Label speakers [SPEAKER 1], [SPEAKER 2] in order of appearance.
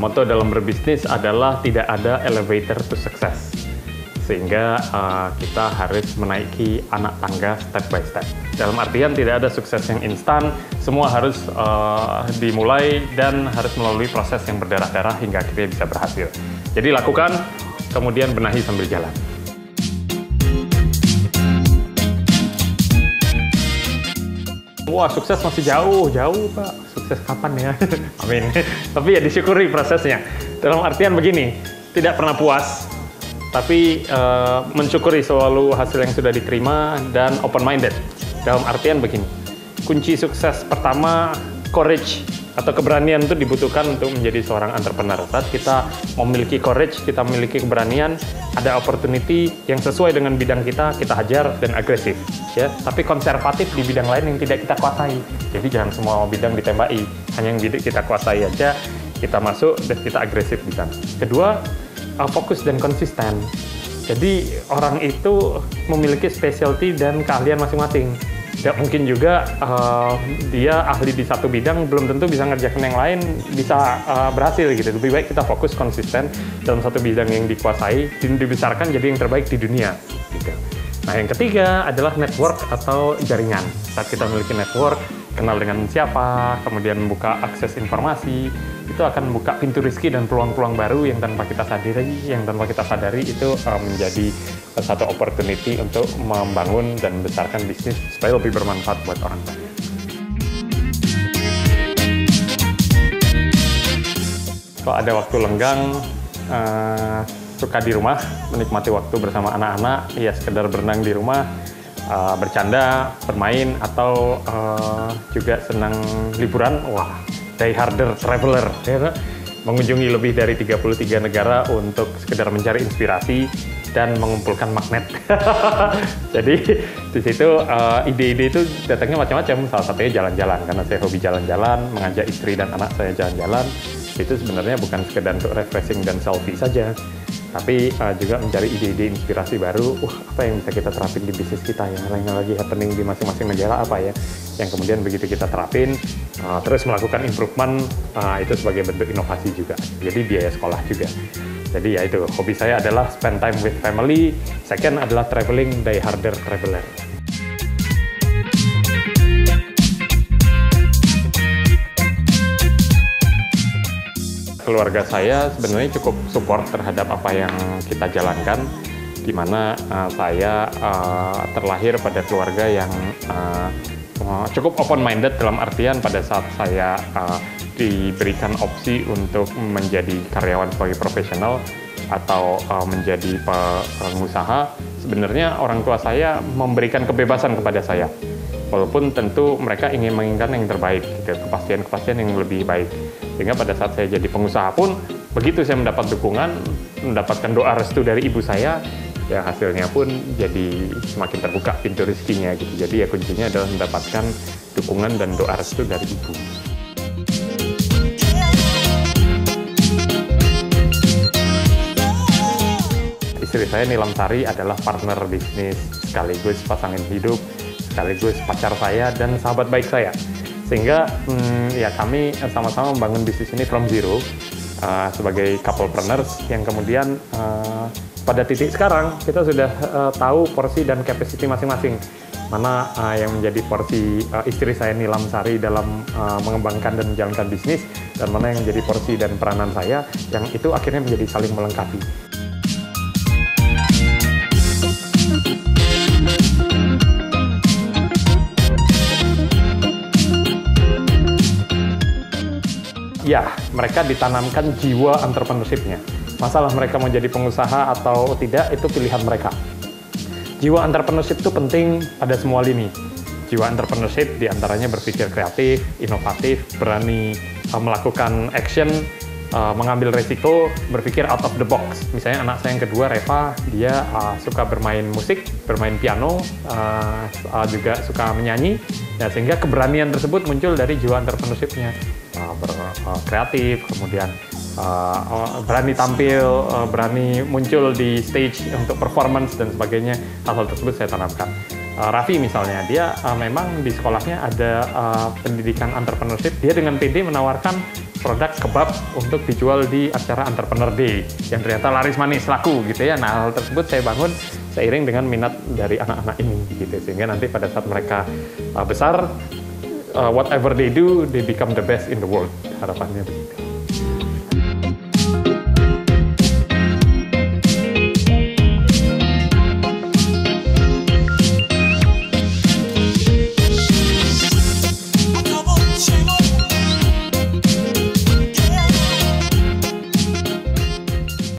[SPEAKER 1] motto dalam berbisnis adalah tidak ada elevator to success. Sehingga kita harus menaiki anak tangga step by step. Dalam artian tidak ada sukses yang instan, semua harus dimulai dan harus melalui proses yang berdarah-darah hingga akhirnya bisa berhasil. Jadi lakukan, kemudian benahi sambil jalan. Wah, sukses masih jauh Pak. Sukses kapan ya? Amin. Tapi ya disyukuri prosesnya. Dalam artian begini, tidak pernah puas, tapi mensyukuri selalu hasil yang sudah diterima dan open-minded. Dalam artian begini, kunci sukses pertama, courage atau keberanian itu dibutuhkan untuk menjadi seorang entrepreneur. Saat kita memiliki courage, kita memiliki keberanian, ada opportunity yang sesuai dengan bidang kita hajar dan agresif. Ya, tapi konservatif di bidang lain yang tidak kita kuasai. Jadi jangan semua bidang ditembaki, hanya yang kita kuasai aja kita masuk dan kita agresif di sana. Kedua, fokus dan konsisten. Jadi orang itu memiliki specialty dan keahlian masing-masing. Tidak mungkin juga dia ahli di satu bidang belum tentu bisa ngerjakan yang lain bisa berhasil gitu. Lebih baik kita fokus konsisten dalam satu bidang yang dikuasai dan dibesarkan jadi yang terbaik di dunia gitu. Nah, yang ketiga adalah network atau jaringan. Saat kita memiliki network, kenal dengan siapa, kemudian membuka akses informasi, itu akan membuka pintu rezeki dan peluang-peluang baru yang tanpa kita sadari itu menjadi satu opportunity untuk membangun dan membesarkan bisnis supaya lebih bermanfaat buat orang banyak. Kalau ada waktu lenggang, suka di rumah, menikmati waktu bersama anak-anak, ya sekedar berenang di rumah, bercanda, bermain, atau juga senang liburan. Wah, die-harder traveler, ya, mengunjungi lebih dari 33 negara untuk sekedar mencari inspirasi dan mengumpulkan magnet. Jadi di situ ide-ide itu datangnya macam-macam. Salah satunya jalan-jalan, karena saya hobi jalan-jalan, mengajak istri dan anak saya jalan-jalan. Itu sebenarnya bukan sekedar untuk refreshing dan selfie saja, tapi juga mencari ide-ide inspirasi baru. Apa yang bisa kita terapin di bisnis kita, yang lagi happening di masing-masing negara apa ya, yang kemudian begitu kita terapin, terus melakukan improvement, itu sebagai bentuk inovasi juga. Jadi biaya sekolah juga. Jadi ya itu, hobi saya adalah spend time with family. Second adalah traveling, die-harder traveler. Keluarga saya sebenarnya cukup support terhadap apa yang kita jalankan, di mana saya terlahir pada keluarga yang cukup open-minded, dalam artian pada saat saya diberikan opsi untuk menjadi karyawan sebagai profesional atau menjadi pengusaha, sebenarnya orang tua saya memberikan kebebasan kepada saya. Walaupun tentu mereka ingin menginginkan yang terbaik, gitu, kepastian yang lebih baik. Sehingga pada saat saya jadi pengusaha pun, begitu saya mendapat dukungan, mendapatkan doa restu dari ibu saya, ya hasilnya pun jadi semakin terbuka pintu rezekinya gitu. Jadi ya kuncinya adalah mendapatkan dukungan dan doa restu dari ibu. Istri saya Nilam Sari adalah partner bisnis, sekaligus pasangan hidup, sekaligus pacar saya dan sahabat baik saya. Sehingga ya kami sama-sama membangun bisnis ini from zero sebagai couplepreneurs yang kemudian pada titik sekarang kita sudah tahu porsi dan capacity masing-masing. Mana yang menjadi porsi istri saya Nilam Sari dalam mengembangkan dan menjalankan bisnis, dan mana yang menjadi porsi dan peranan saya yang itu akhirnya menjadi saling melengkapi. Ya, mereka ditanamkan jiwa entrepreneurship-nya. Masalah mereka mau jadi pengusaha atau tidak, itu pilihan mereka. Jiwa entrepreneurship itu penting pada semua lini. Jiwa entrepreneurship diantaranya berpikir kreatif, inovatif, berani melakukan action, mengambil resiko, berpikir out of the box. Misalnya anak saya yang kedua, Reva, dia suka bermain musik, bermain piano, juga suka menyanyi, ya, sehingga keberanian tersebut muncul dari jiwa entrepreneurship-nya. Kreatif, kemudian berani tampil, berani muncul di stage untuk performance dan sebagainya. Hal-hal tersebut saya tanamkan. Raffi misalnya, dia memang di sekolahnya ada pendidikan entrepreneurship, dia dengan pede menawarkan produk kebab untuk dijual di acara Entrepreneur Day yang ternyata laris manis laku gitu ya. Nah, hal tersebut saya bangun seiring dengan minat dari anak-anak ini gitu, sehingga nanti pada saat mereka besar, whatever they do, they become the best in the world, harapannya begitu.